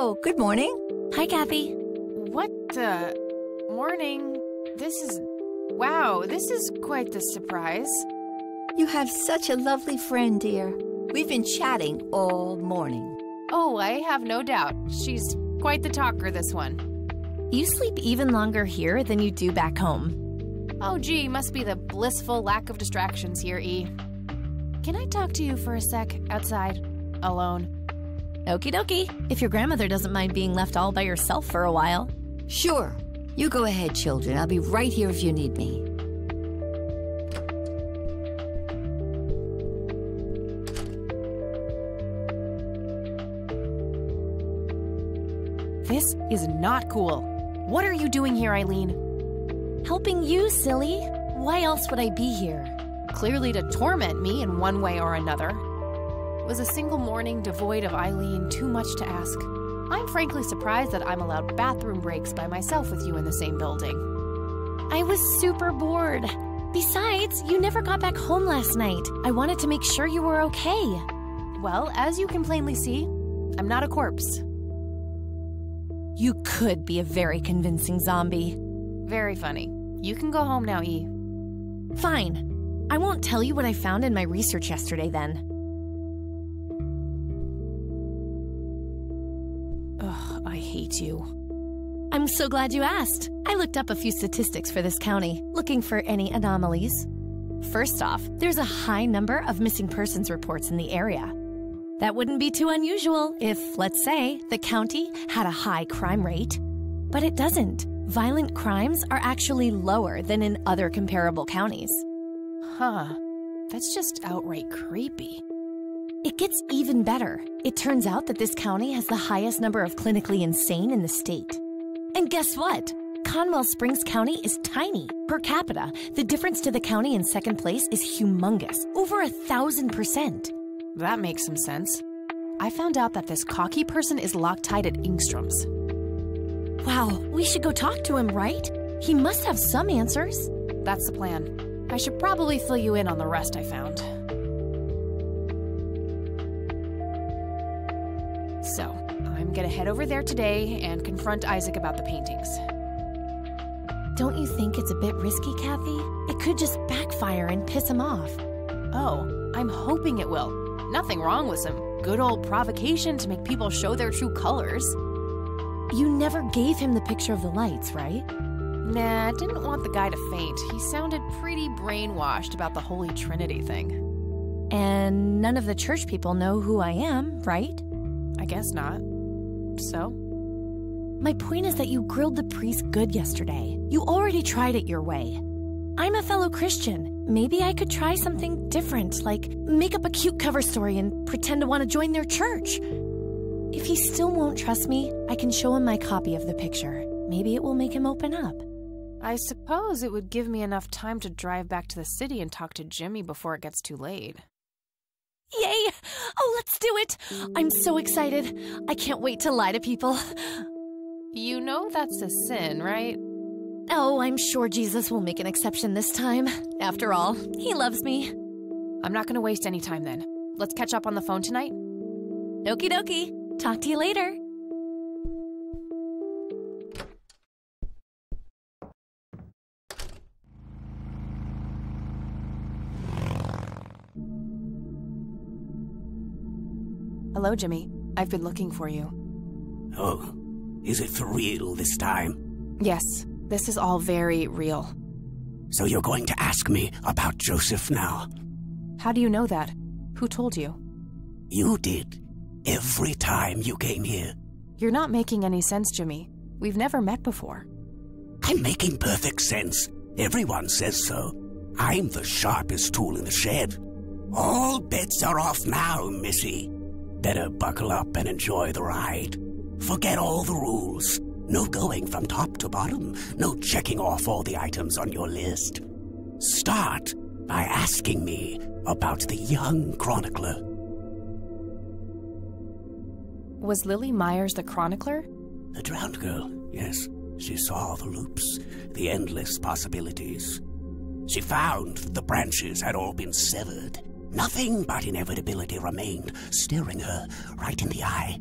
Oh, good morning. Hi, Kathy. What the... Morning. Wow, this is quite the surprise. You have such a lovely friend, dear. We've been chatting all morning. Oh, I have no doubt. She's quite the talker, this one. You sleep even longer here than you do back home. Oh, gee, must be the blissful lack of distractions here, E. Can I talk to you for a sec, outside? Alone? Okie dokie, if your grandmother doesn't mind being left all by yourself for a while. Sure. You go ahead, children. I'll be right here if you need me. This is not cool. What are you doing here, Eileen? Helping you, silly. Why else would I be here? Clearly to torment me in one way or another. Was a single morning devoid of Eileen too much to ask? I'm frankly surprised that I'm allowed bathroom breaks by myself with you in the same building. I was super bored. Besides, you never got back home last night. I wanted to make sure you were okay. Well, as you can plainly see, I'm not a corpse. You could be a very convincing zombie. Very funny. You can go home now, E. Fine. I won't tell you what I found in my research yesterday then. Ugh, I hate you. I'm so glad you asked. I looked up a few statistics for this county, looking for any anomalies. First off, there's a high number of missing persons reports in the area. That wouldn't be too unusual if, let's say, the county had a high crime rate. But it doesn't. Violent crimes are actually lower than in other comparable counties. Huh. That's just outright creepy. It gets even better. It turns out that this county has the highest number of clinically insane in the state. And guess what? Conwell Springs County is tiny. Per capita, the difference to the county in second place is humongous, over 1,000%. That makes some sense. I found out that this cocky person is Loctite at Ingstrom's. Wow, we should go talk to him, right? He must have some answers. That's the plan. I should probably fill you in on the rest I found. So, I'm gonna head over there today and confront Isaac about the paintings. Don't you think it's a bit risky, Kathy? It could just backfire and piss him off. Oh, I'm hoping it will. Nothing wrong with some good old provocation to make people show their true colors. You never gave him the picture of the lights, right? Nah, didn't want the guy to faint. He sounded pretty brainwashed about the Holy Trinity thing. And none of the church people know who I am, right? I guess not. So? My point is that you grilled the priest good yesterday. You already tried it your way. I'm a fellow Christian. Maybe I could try something different, like make up a cute cover story and pretend to want to join their church. If he still won't trust me, I can show him my copy of the picture. Maybe it will make him open up. I suppose it would give me enough time to drive back to the city and talk to Jimmy before it gets too late. Yay! Oh, let's do it! I'm so excited. I can't wait to lie to people. You know that's a sin, right? Oh, I'm sure Jesus will make an exception this time. After all, he loves me. I'm not gonna waste any time then. Let's catch up on the phone tonight? Okie dokie. Talk to you later. Hello, Jimmy. I've been looking for you. Oh, is it for real this time? Yes, this is all very real. So you're going to ask me about Joseph now? How do you know that? Who told you? You did. Every time you came here. You're not making any sense, Jimmy. We've never met before. I'm making perfect sense. Everyone says so. I'm the sharpest tool in the shed. All bets are off now, Missy. Better buckle up and enjoy the ride. Forget all the rules. No going from top to bottom. No checking off all the items on your list. Start by asking me about the young chronicler. Was Lily Myers the chronicler? The drowned girl, yes. She saw the loops, the endless possibilities. She found that the branches had all been severed. Nothing but inevitability remained, staring her right in the eye.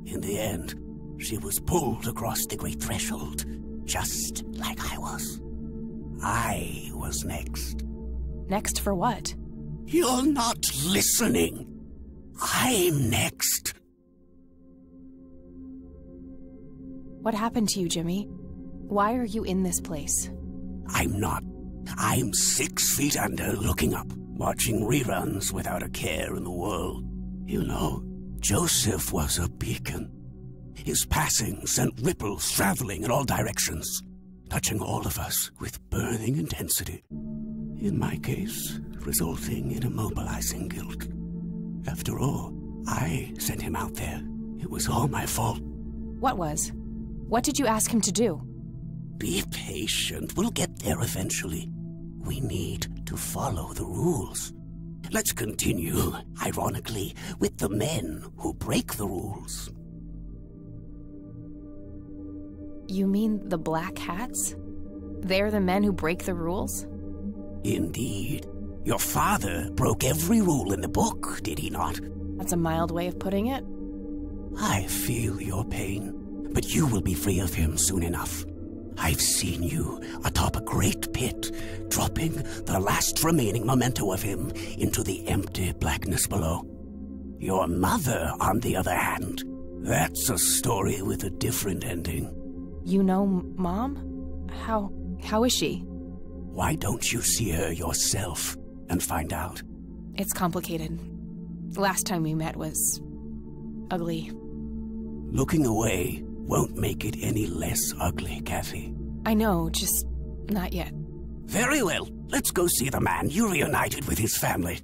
In the end, She was pulled across the great threshold, just like I was. I was next. Next for what? You're not listening. I'm next. What happened to you, Jimmy? Why are you in this place? I'm not. I'm 6 feet under, looking up, watching reruns without a care in the world. You know, Joseph was a beacon. His passing sent ripples traveling in all directions, touching all of us with burning intensity. In my case, resulting in immobilizing guilt. After all, I sent him out there. It was all my fault. What was? What did you ask him to do? Be patient. We'll get there eventually. We need to follow the rules. Let's continue, ironically, with the men who break the rules. You mean the Black Hats? They're the men who break the rules? Indeed. Your father broke every rule in the book, did he not? That's a mild way of putting it. I feel your pain, but you will be free of him soon enough. I've seen you atop a great pit, dropping the last remaining memento of him into the empty blackness below. Your mother, on the other hand, that's a story with a different ending. You know Mom? How is she? Why don't you see her yourself and find out? It's complicated. Last time we met was ugly. Looking away won't make it any less ugly, Kathy. I know, just not yet. Very well. Let's go see the man you reunited with his family.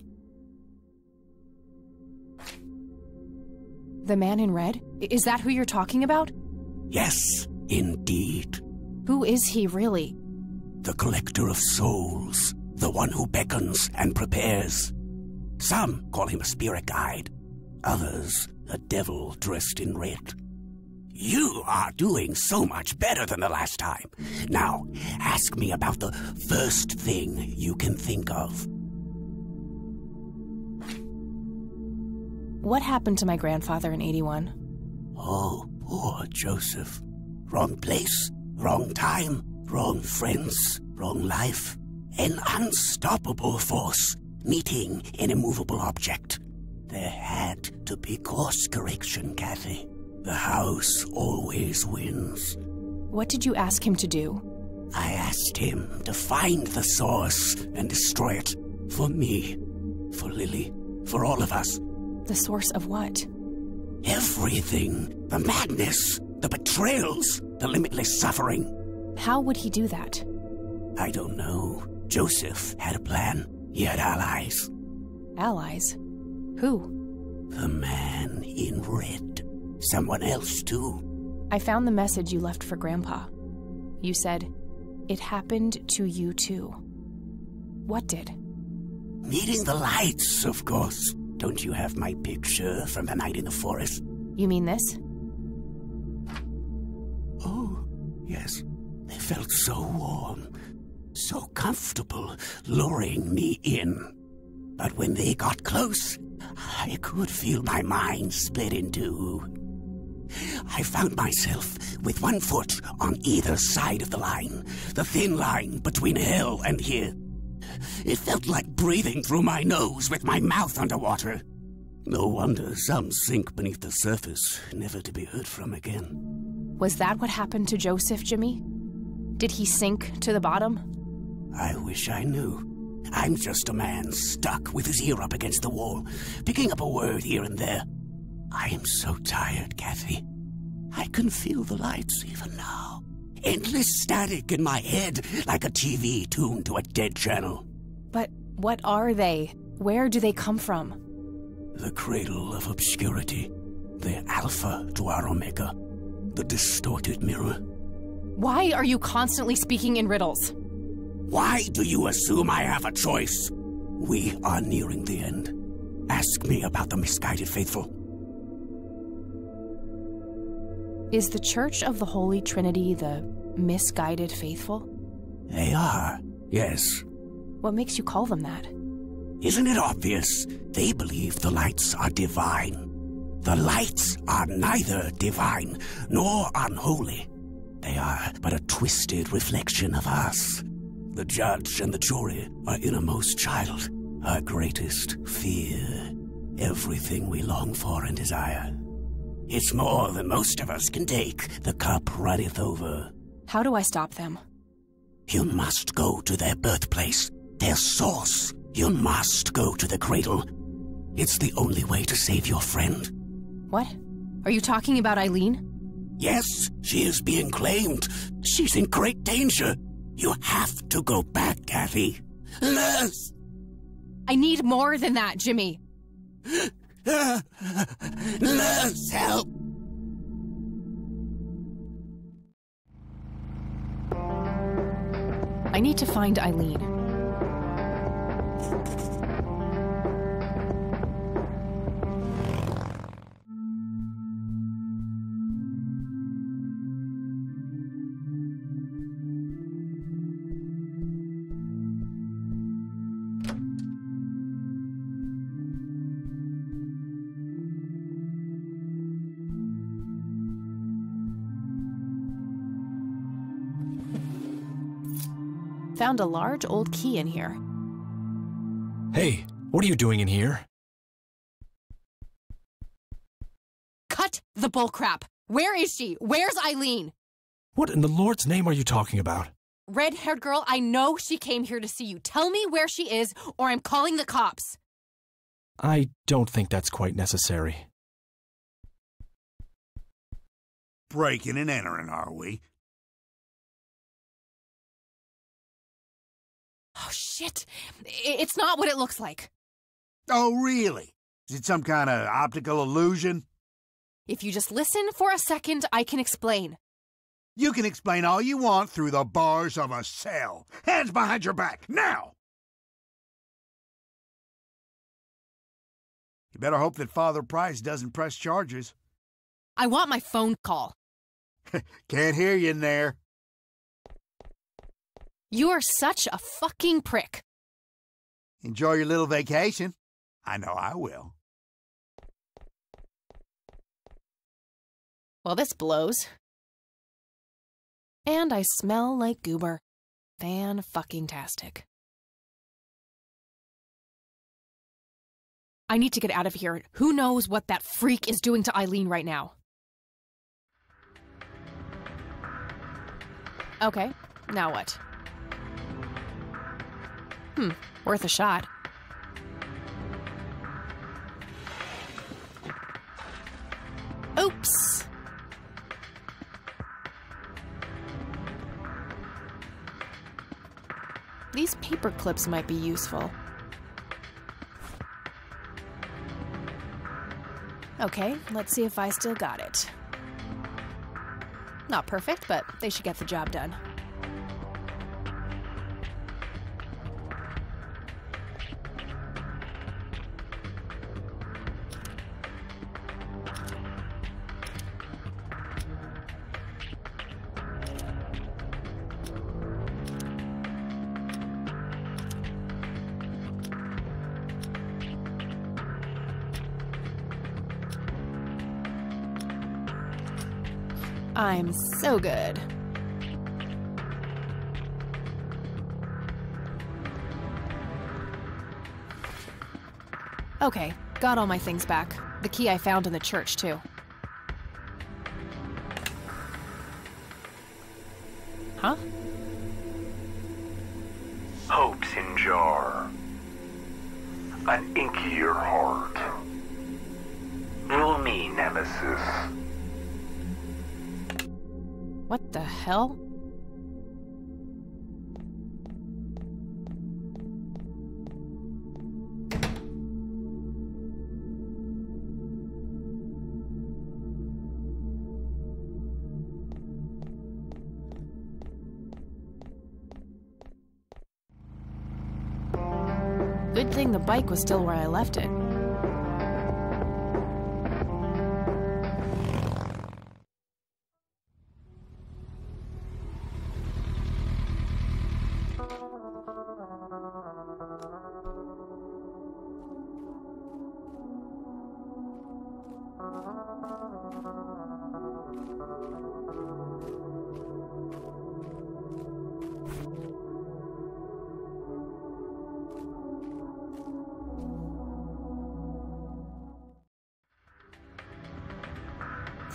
The man in red? Is that who you're talking about? Yes, indeed. Who is he, really? The collector of souls. The one who beckons and prepares. Some call him a spirit guide. Others, a devil dressed in red. You are doing so much better than the last time. Now, ask me about the first thing you can think of. What happened to my grandfather in 81? Oh, poor Joseph. Wrong place, wrong time, wrong friends, wrong life. An unstoppable force meeting an immovable object. There had to be course correction, Kathy. The house always wins. What did you ask him to do? I asked him to find the source and destroy it. For me, for Lily, for all of us. The source of what? Everything. The madness, the betrayals, the limitless suffering. How would he do that? I don't know. Joseph had a plan. He had allies. Allies? Who? The man in red. Someone else, too. I found the message you left for Grandpa. You said, "It happened to you too." What did? Meeting the lights, of course. Don't you have my picture from the night in the forest? You mean this? Oh, yes. They felt so warm, so comfortable, luring me in. But when they got close, I could feel my mind split in two. I found myself with one foot on either side of the line, the thin line between hell and here. It felt like breathing through my nose with my mouth underwater. No wonder some sink beneath the surface, never to be heard from again. Was that what happened to Joseph, Jimmy? Did he sink to the bottom? I wish I knew. I'm just a man stuck with his ear up against the wall, picking up a word here and there. I am so tired, Kathy. I can feel the lights even now. Endless static in my head, like a TV tuned to a dead channel. But what are they? Where do they come from? The cradle of obscurity. The alpha to our omega. The distorted mirror. Why are you constantly speaking in riddles? Why do you assume I have a choice? We are nearing the end. Ask me about the misguided faithful. Is the Church of the Holy Trinity the misguided faithful? They are, yes. What makes you call them that? Isn't it obvious? They believe the lights are divine. The lights are neither divine nor unholy. They are but a twisted reflection of us. The judge and the jury, our innermost child, our greatest fear, everything we long for and desire. It's more than most of us can take. The cup runneth over. How do I stop them? You must go to their birthplace, their source. You must go to the cradle. It's the only way to save your friend. What? Are you talking about Eileen? Yes, she is being claimed. She's in great danger. You have to go back, Kathy. Nurse! I need more than that, Jimmy. Nurse, help! I need to find Eileen. Found a large old key in here. Hey, what are you doing in here? Cut the bullcrap! Where is she? Where's Eileen? What in the Lord's name are you talking about? Red-haired girl, I know she came here to see you. Tell me where she is, or I'm calling the cops. I don't think that's quite necessary. Breaking and entering, are we? Oh, shit. It's not what it looks like. Oh, really? Is it some kind of optical illusion? If you just listen for a second, I can explain. You can explain all you want through the bars of a cell. Hands behind your back, now! You better hope that Father Price doesn't press charges. I want my phone call. Can't hear you in there. You are such a fucking prick. Enjoy your little vacation. I know I will. Well, this blows. And I smell like goober. Fan-fucking-tastic. I need to get out of here. Who knows what that freak is doing to Eileen right now? Okay, now what? Worth a shot. Oops! These paper clips might be useful. Okay, let's see if I still got it. Not perfect, but they should get the job done. I'm so good. Okay, got all my things back. The key I found in the church, too. Huh? Hopes in jar. An inkier heart. Rule me, Nemesis. What the hell? Good thing the bike was still where I left it.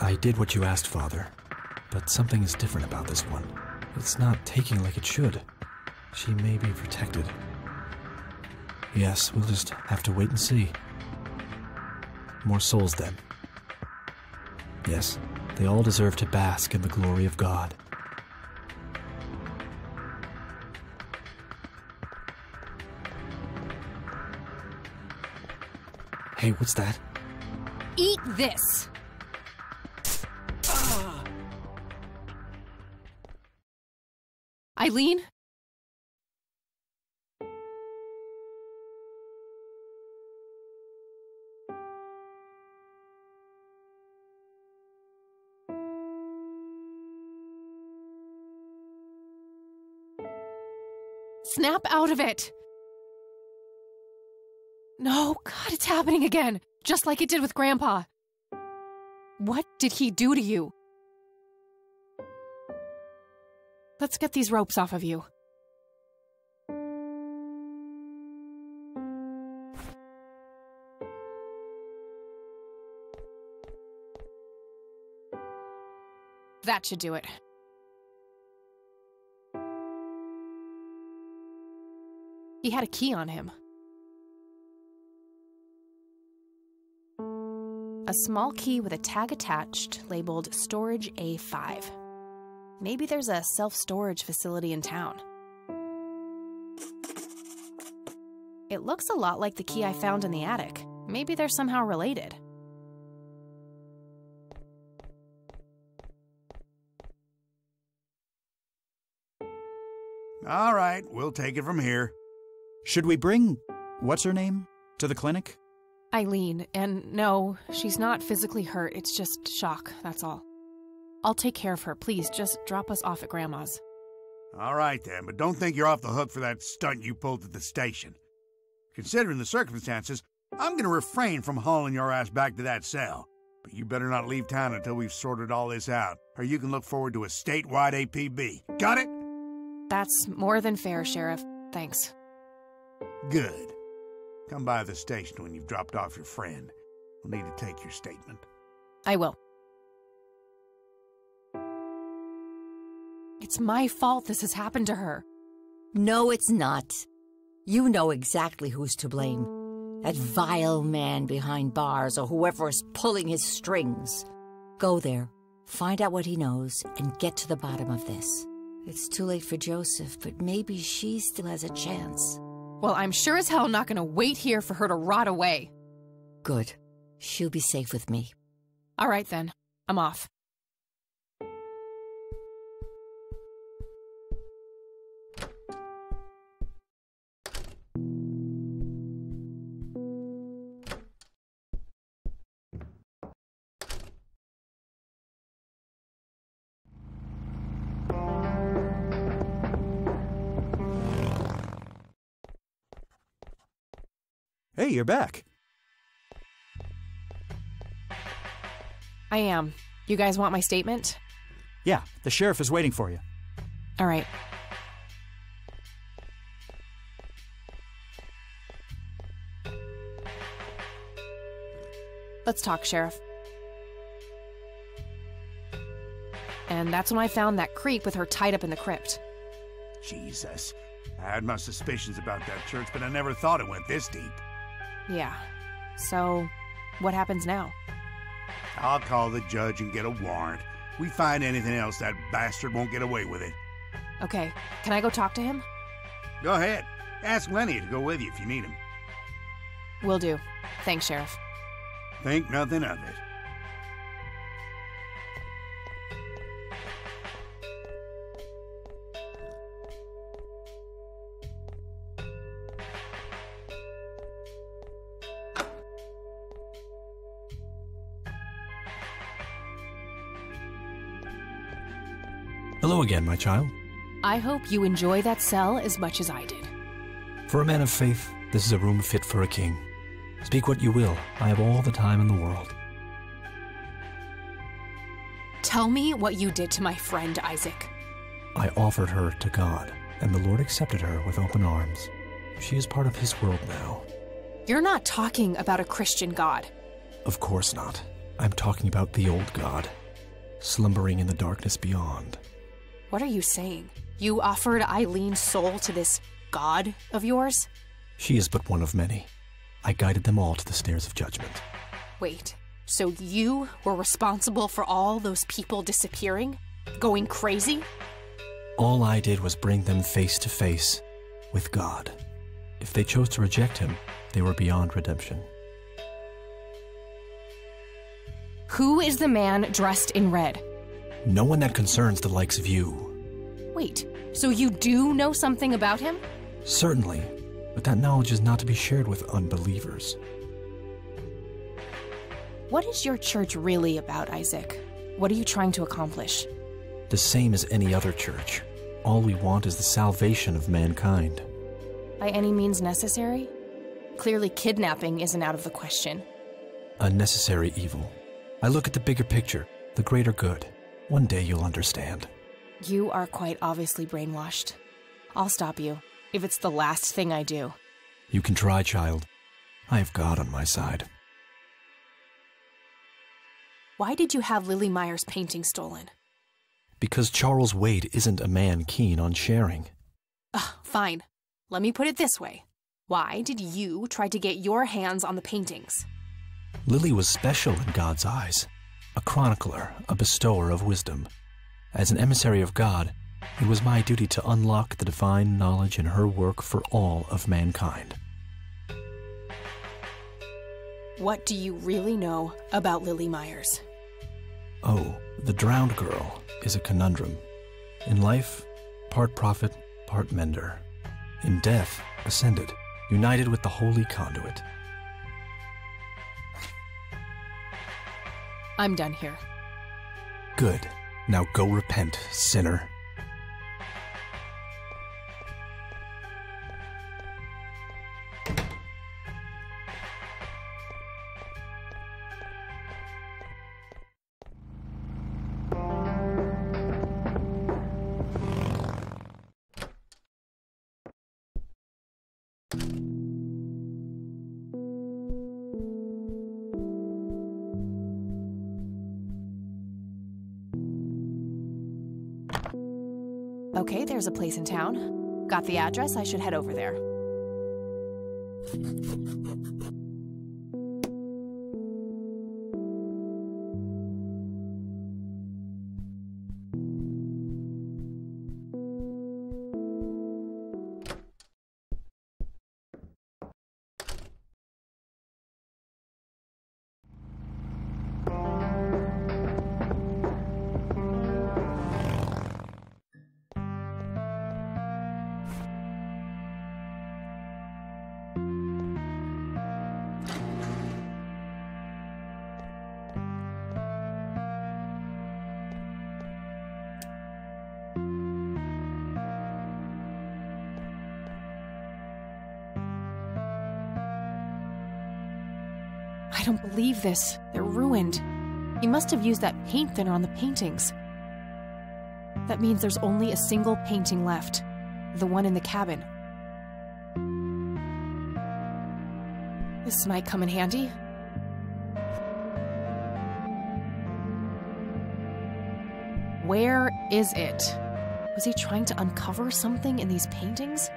I did what you asked, Father. But something is different about this one. It's not taking like it should. She may be protected. Yes, we'll just have to wait and see. More souls, then. Yes, they all deserve to bask in the glory of God. Hey, what's that? Eat this! Eileen? Snap out of it! No, God, it's happening again, just like it did with Grandpa. What did he do to you? Let's get these ropes off of you. That should do it. He had a key on him. A small key with a tag attached labeled Storage A5. Maybe there's a self-storage facility in town. It looks a lot like the key I found in the attic. Maybe they're somehow related. All right, we'll take it from here. Should we bring what's-her-name to the clinic? Eileen, and no, she's not physically hurt, it's just shock, that's all. I'll take care of her, please, just drop us off at Grandma's. All right then, but don't think you're off the hook for that stunt you pulled at the station. Considering the circumstances, I'm gonna refrain from hauling your ass back to that cell. But you better not leave town until we've sorted all this out, or you can look forward to a statewide APB. Got it? That's more than fair, Sheriff. Thanks. Good. Come by the station when you've dropped off your friend. We'll need to take your statement. I will. It's my fault this has happened to her. No, it's not. You know exactly who's to blame. That vile man behind bars or whoever is pulling his strings. Go there, find out what he knows, and get to the bottom of this. It's too late for Joseph, but maybe she still has a chance. Well, I'm sure as hell not gonna wait here for her to rot away. Good. She'll be safe with me. All right then, I'm off. Hey, you're back. I am. You guys want my statement? Yeah, the sheriff is waiting for you. All right. Let's talk, Sheriff. And that's when I found that creep with her tied up in the crypt. Jesus. I had my suspicions about that church, but I never thought it went this deep. Yeah. So, what happens now? I'll call the judge and get a warrant. We find anything else, that bastard won't get away with it. Okay, can I go talk to him? Go ahead. Ask Lenny to go with you if you need him. Will do. Thanks, Sheriff. Think nothing of it. Hello again, my child. I hope you enjoy that cell as much as I did. For a man of faith, this is a room fit for a king. Speak what you will, I have all the time in the world. Tell me what you did to my friend, Isaac. I offered her to God, and the Lord accepted her with open arms. She is part of his world now. You're not talking about a Christian God. Of course not. I'm talking about the old God. slumbering in the darkness beyond. What are you saying? You offered Eileen's soul to this god of yours? She is but one of many. I guided them all to the stairs of judgment. Wait, so you were responsible for all those people disappearing? Going crazy? All I did was bring them face to face with God. If they chose to reject him, they were beyond redemption. Who is the man dressed in red? No one that concerns the likes of you. Wait, so you do know something about him? Certainly, but that knowledge is not to be shared with unbelievers. What is your church really about, Isaac? What are you trying to accomplish? The same as any other church. All we want is the salvation of mankind. By any means necessary? Clearly kidnapping isn't out of the question. A necessary evil. I look at the bigger picture, the greater good. One day you'll understand. You are quite obviously brainwashed. I'll stop you, if it's the last thing I do. You can try, child. I have God on my side. Why did you have Lily Meyer's painting stolen? Because Charles Wade isn't a man keen on sharing. Fine. Let me put it this way. Why did you try to get your hands on the paintings? Lily was special in God's eyes. A chronicler, a bestower of wisdom. As an emissary of God, it was my duty to unlock the divine knowledge in her work for all of mankind. What do you really know about Lily Myers? Oh, the drowned girl is a conundrum. In life, part prophet, part mender. In death, ascended, united with the holy conduit. I'm done here. Good. Now go repent, sinner. Okay, there's a place in town. Got the address, I should head over there. I don't believe this. They're ruined. He must have used that paint thinner on the paintings. That means there's only a single painting left. The one in the cabin. This might come in handy. Where is it? Was he trying to uncover something in these paintings?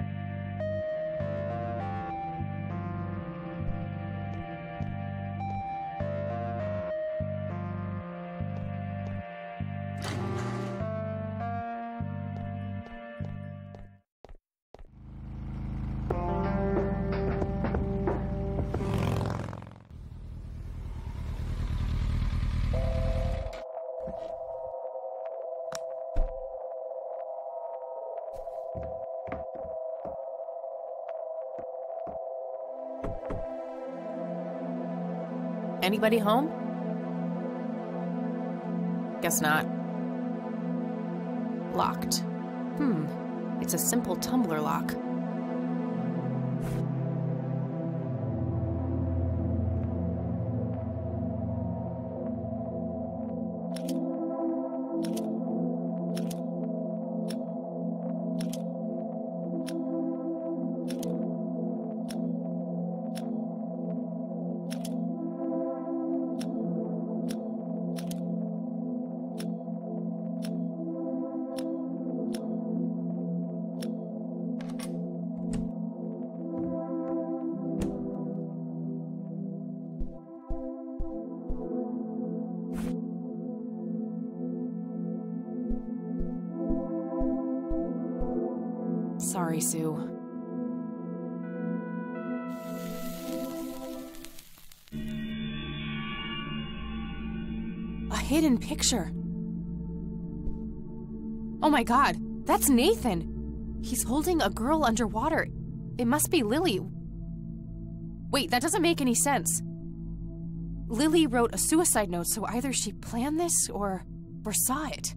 Anybody home? Guess not. Locked. It's a simple tumbler lock. Sue. A hidden picture. Oh my God, that's Nathan. He's holding a girl underwater. It must be Lily. Wait, that doesn't make any sense. Lily wrote a suicide note, so either she planned this or saw it.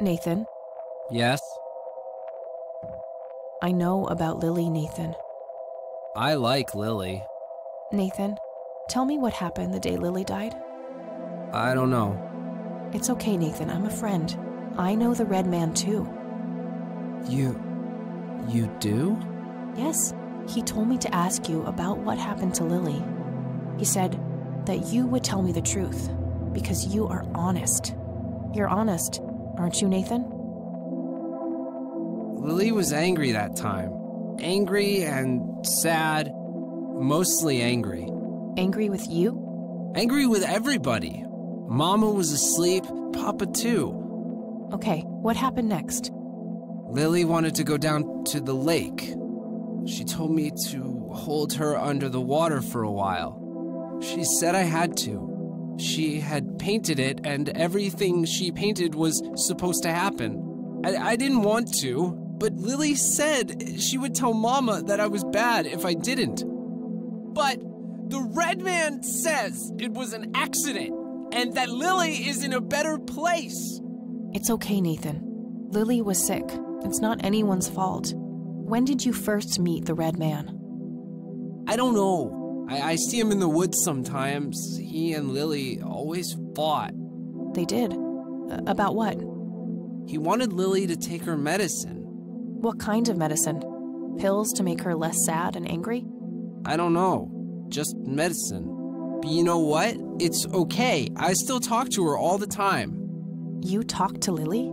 Nathan? Yes? I know about Lily, Nathan. I like Lily. Nathan, tell me what happened the day Lily died. I don't know. It's okay, Nathan. I'm a friend. I know the Red Man, too. You do? Yes. He told me to ask you about what happened to Lily. He said that you would tell me the truth, because you are honest. You're honest, aren't you, Nathan? Lily was angry that time. Angry and sad. Mostly angry. Angry with you? Angry with everybody. Mama was asleep, Papa too. Okay, what happened next? Lily wanted to go down to the lake. She told me to hold her under the water for a while. She said I had to. She had painted it, and everything she painted was supposed to happen. I didn't want to, but Lily said she would tell Mama that I was bad if I didn't. But the Red Man says it was an accident, and that Lily is in a better place. It's okay, Nathan. Lily was sick. It's not anyone's fault. When did you first meet the Red Man? I don't know. I see him in the woods sometimes. He and Lily always fought. They did? About what? He wanted Lily to take her medicine. What kind of medicine? Pills to make her less sad and angry? I don't know. Just medicine. But you know what? It's okay. I still talk to her all the time. You talk to Lily?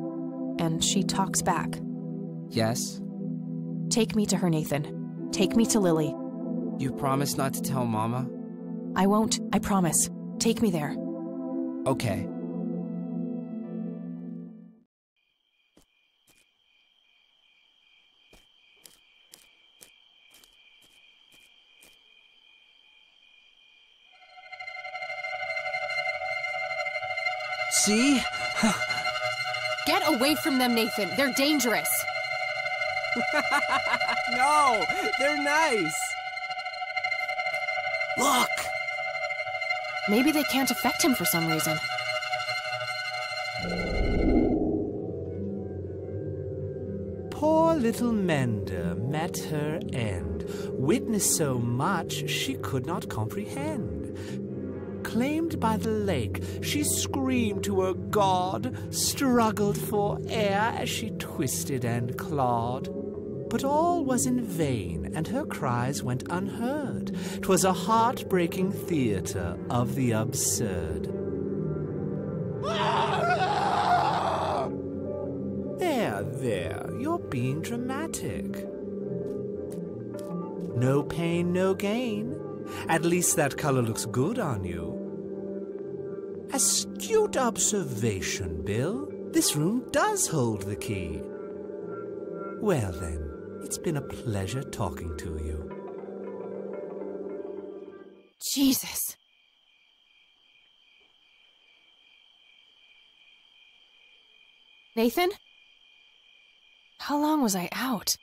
And she talks back? Yes. Take me to her, Nathan. Take me to Lily. You promise not to tell Mama? I won't. I promise. Take me there. Okay. See? Get away from them, Nathan. They're dangerous. No, they're nice. Look! Maybe they can't affect him for some reason. Poor little Mender met her end, witnessed so much she could not comprehend. Claimed by the lake, she screamed to her god, struggled for air as she twisted and clawed. But all was in vain, and her cries went unheard. 'Twas a heartbreaking theater of the absurd. There, you're being dramatic. No pain, no gain. At least that color looks good on you. Astute observation, Bill. This room does hold the key. Well then, it's been a pleasure talking to you. Jesus. Nathan? How long was I out?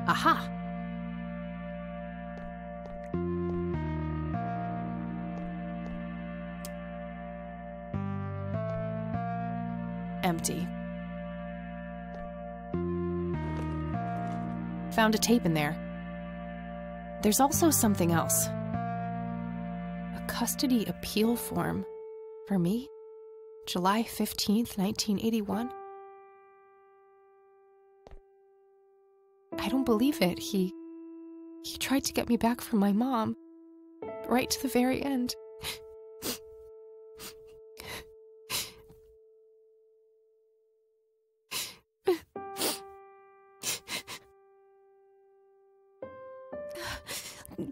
Aha! Empty. Found a tape in there. There's also something else. A custody appeal form. For me? July 15th, 1981? I don't believe it. He tried to get me back from my mom. Right to the very end.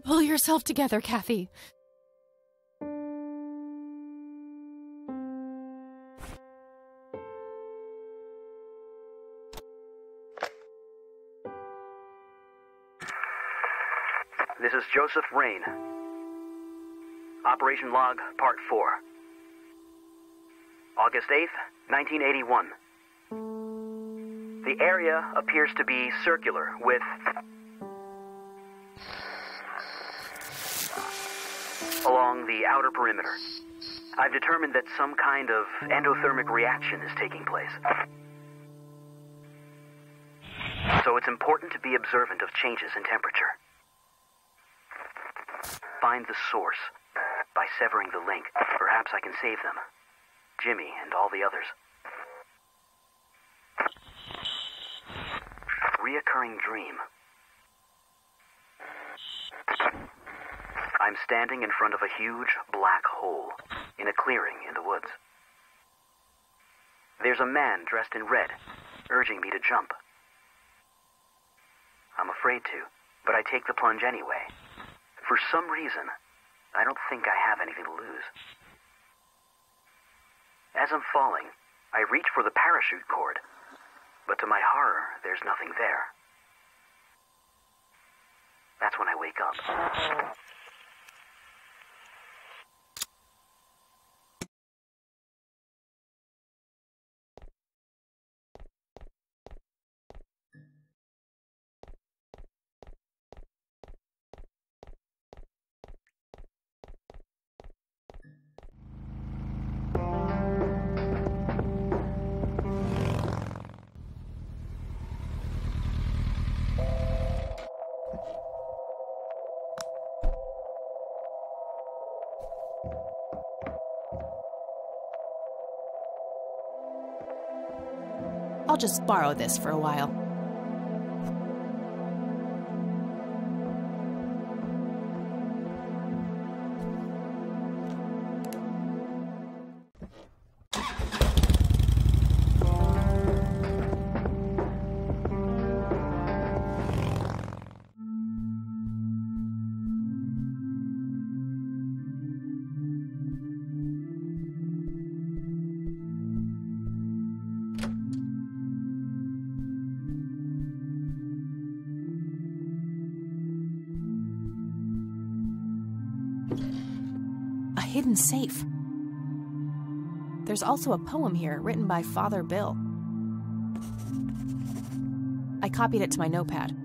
Pull yourself together, Kathy. This is Joseph Rain. Operation Log, Part 4. August 8th, 1981. The area appears to be circular with... along the outer perimeter. I've determined that some kind of endothermic reaction is taking place. So it's important to be observant of changes in temperature. Find the source. By severing the link, perhaps I can save them. Jimmy and all the others. Reoccurring dream. I'm standing in front of a huge black hole in a clearing in the woods. There's a man dressed in red, urging me to jump. I'm afraid to, but I take the plunge anyway. For some reason, I don't think I have anything to lose. As I'm falling, I reach for the parachute cord, but to my horror, there's nothing there. That's when I wake up. I'll just borrow this for a while. Hidden safe. There's also a poem here written by Father Bill. I copied it to my notepad.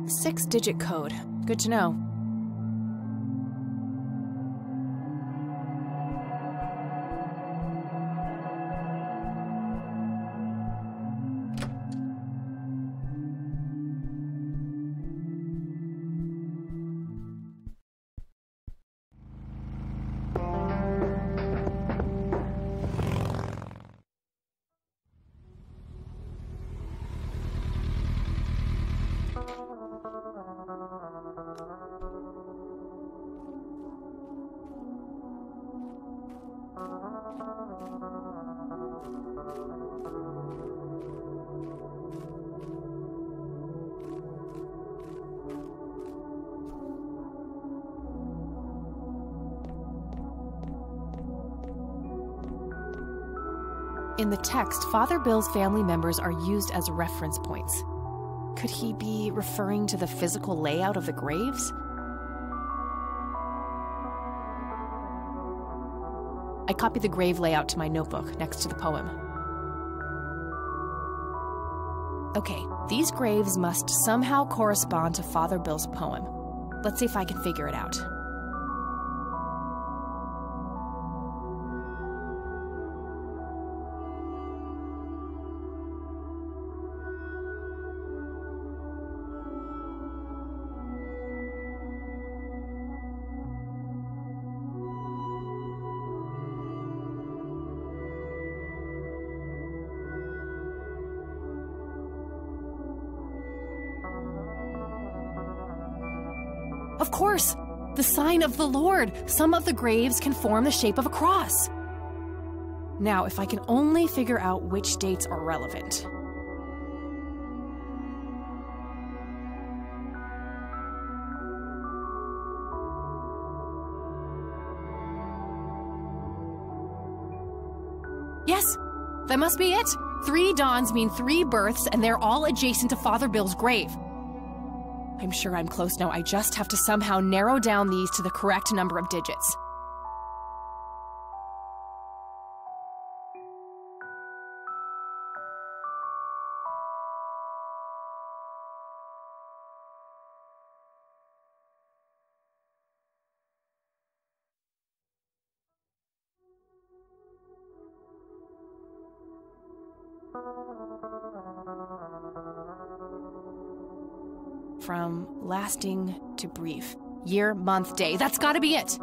Six-digit code. Good to know. In the text, Father Bill's family members are used as reference points. Could he be referring to the physical layout of the graves? I copied the grave layout to my notebook next to the poem. Okay, these graves must somehow correspond to Father Bill's poem. Let's see if I can figure it out. Of course! The sign of the Lord! Some of the graves can form the shape of a cross. Now, if I can only figure out which dates are relevant. Yes, that must be it. 3 dawns mean 3 births, and they're all adjacent to Father Bill's grave. I'm sure I'm close now. I just have to somehow narrow down these to the correct number of digits. From lasting to brief. Year, month, day. That's gotta be it!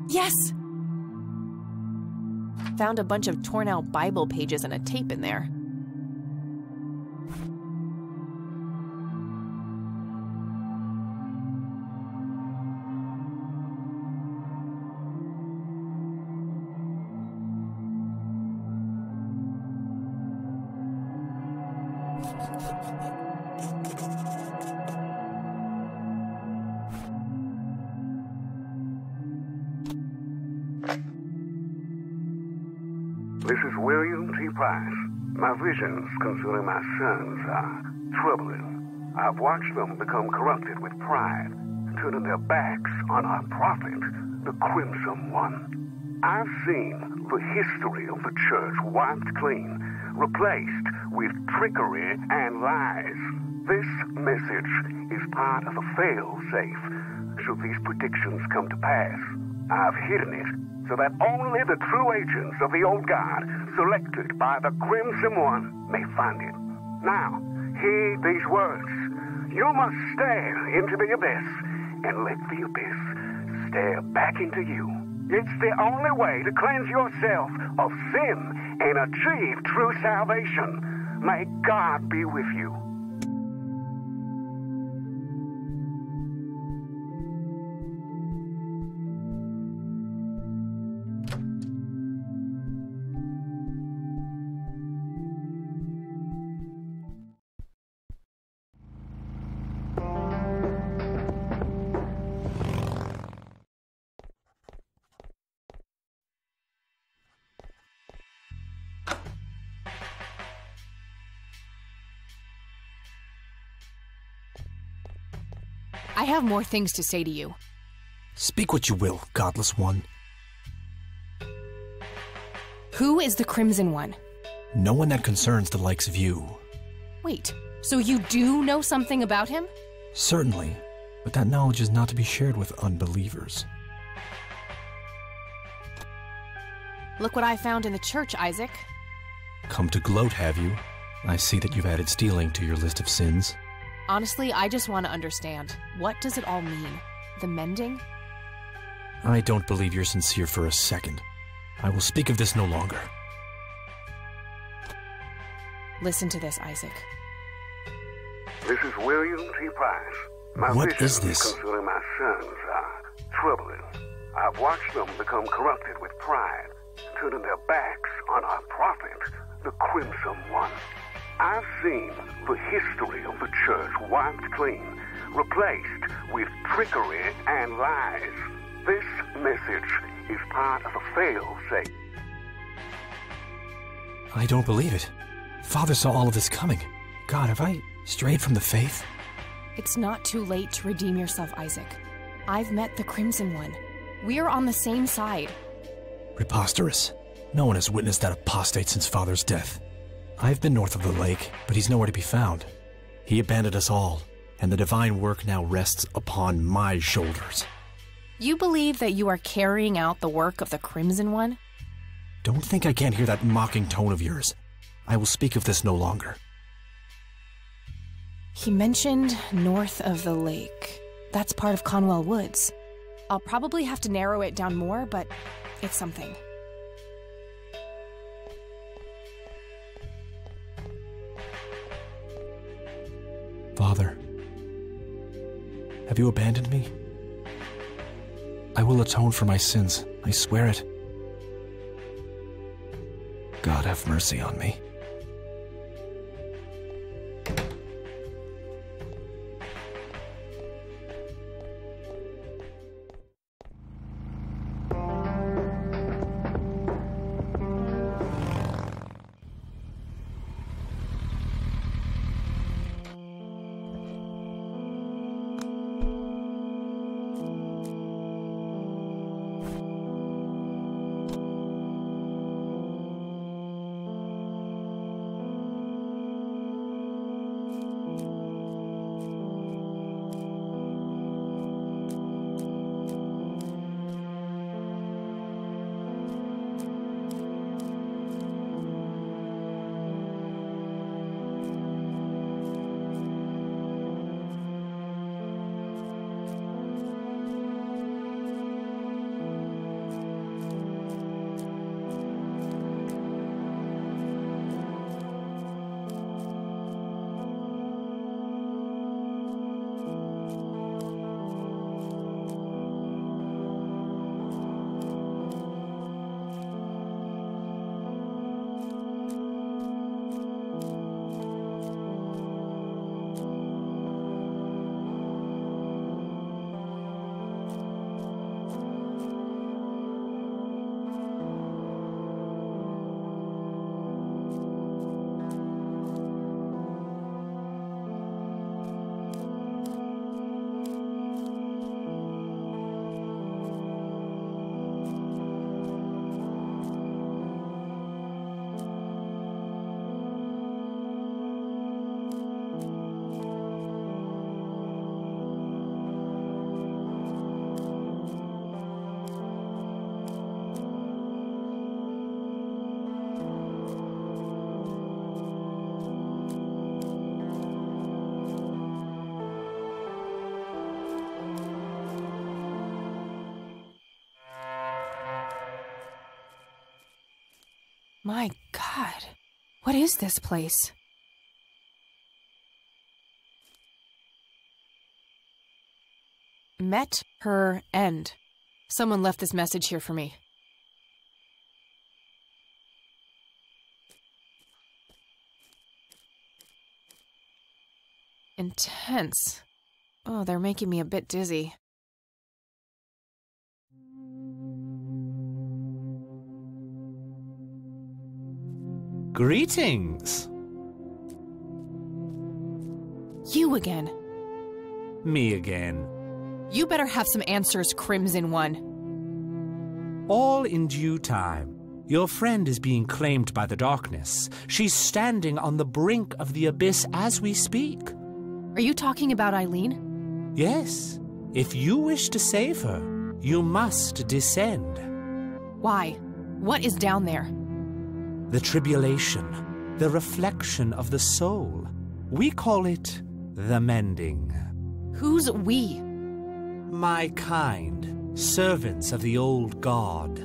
Yes! Found a bunch of torn out Bible pages and a tape in there. This is William T. Price. My visions concerning my sons are troubling. I've watched them become corrupted with pride, turning their backs on our prophet, the Crimson One. I've seen the history of the church wiped clean, replaced with trickery and lies. This message is part of a fail-safe, should these predictions come to pass. I've hidden it so that only the true agents of the old guard, selected by the Crimson One, may find it. Now, heed these words. You must stare into the abyss, and let the abyss stare back into you. It's the only way to cleanse yourself of sin and achieve true salvation. May God be with you. I have more things to say to you. Speak what you will, godless one. Who is the Crimson One? No one that concerns the likes of you. Wait, so you do know something about him? Certainly, but that knowledge is not to be shared with unbelievers. Look what I found in the church, Isaac. Come to gloat, have you? I see that you've added stealing to your list of sins. Honestly, I just want to understand. What does it all mean? The mending? I don't believe you're sincere for a second. I will speak of this no longer. Listen to this, Isaac. This is William T. Price. My What visions is this? concerning my sons are troubling. I've watched them become corrupted with pride, turning their backs on our prophet, the Crimson One. I've seen the history of the church wiped clean, replaced with trickery and lies. This message is part of a fail-safe, I don't believe it. Father saw all of this coming. God, have I strayed from the faith? It's not too late to redeem yourself, Isaac. I've met the Crimson One. We're on the same side. Preposterous. No one has witnessed that apostate since Father's death. I've been north of the lake, but he's nowhere to be found. He abandoned us all, and the divine work now rests upon my shoulders. You believe that you are carrying out the work of the Crimson One? Don't think I can't hear that mocking tone of yours. I will speak of this no longer. He mentioned north of the lake. That's part of Conwell Woods. I'll probably have to narrow it down more, but it's something. Father, have you abandoned me? I will atone for my sins, I swear it. God have mercy on me. My God, what is this place? Met her end. Someone left this message here for me. Intense. Oh, they're making me a bit dizzy. Greetings. You again. Me again. You better have some answers, Crimson One. All in due time. Your friend is being claimed by the darkness. She's standing on the brink of the abyss as we speak. Are you talking about Eileen? Yes. If you wish to save her, you must descend. Why? What is down there? The tribulation, the reflection of the soul. We call it the mending. Who's we? My kind, servants of the old god.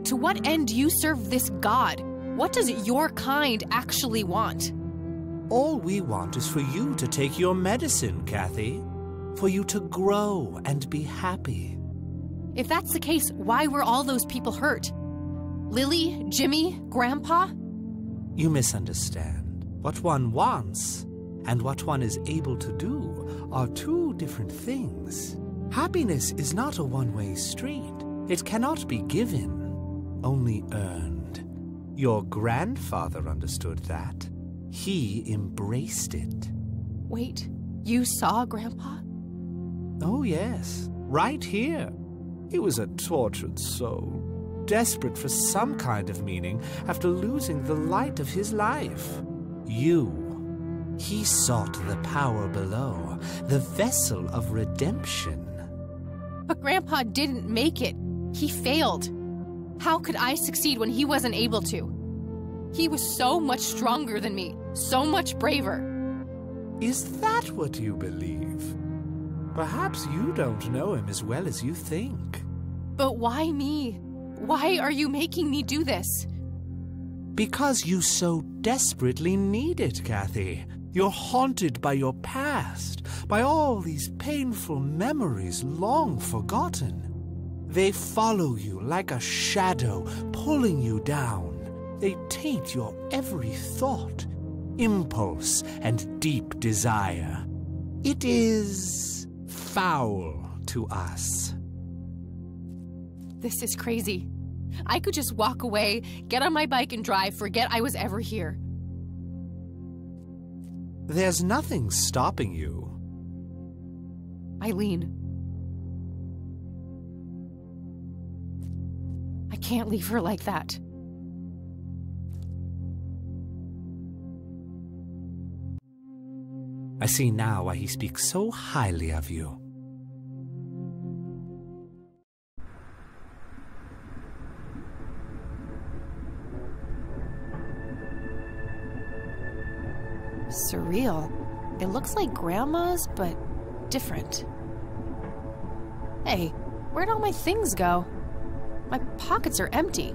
To what end do you serve this god? What does your kind actually want? All we want is for you to take your medicine, Kathy. For you to grow and be happy. If that's the case, why were all those people hurt? Lily, Jimmy, Grandpa? You misunderstand. What one wants and what one is able to do are two different things. Happiness is not a one-way street. It cannot be given, only earned. Your grandfather understood that. He embraced it. Wait, you saw Grandpa? Oh, yes. Right here. He was a tortured soul, desperate for some kind of meaning after losing the light of his life. You. He sought the power below, the vessel of redemption. But Grandpa didn't make it. He failed. How could I succeed when he wasn't able to? He was so much stronger than me, so much braver. Is that what you believe? Perhaps you don't know him as well as you think. But why me? Why are you making me do this? Because you so desperately need it, Kathy. You're haunted by your past, by all these painful memories long forgotten. They follow you like a shadow, pulling you down. They taint your every thought, impulse, and deep desire. It is foul to us. This is crazy. I could just walk away, get on my bike and drive, forget I was ever here. There's nothing stopping you. Eileen. I can't leave her like that. I see now why he speaks so highly of you. Surreal. It looks like Grandma's, but different. Hey, where'd all my things go? My pockets are empty.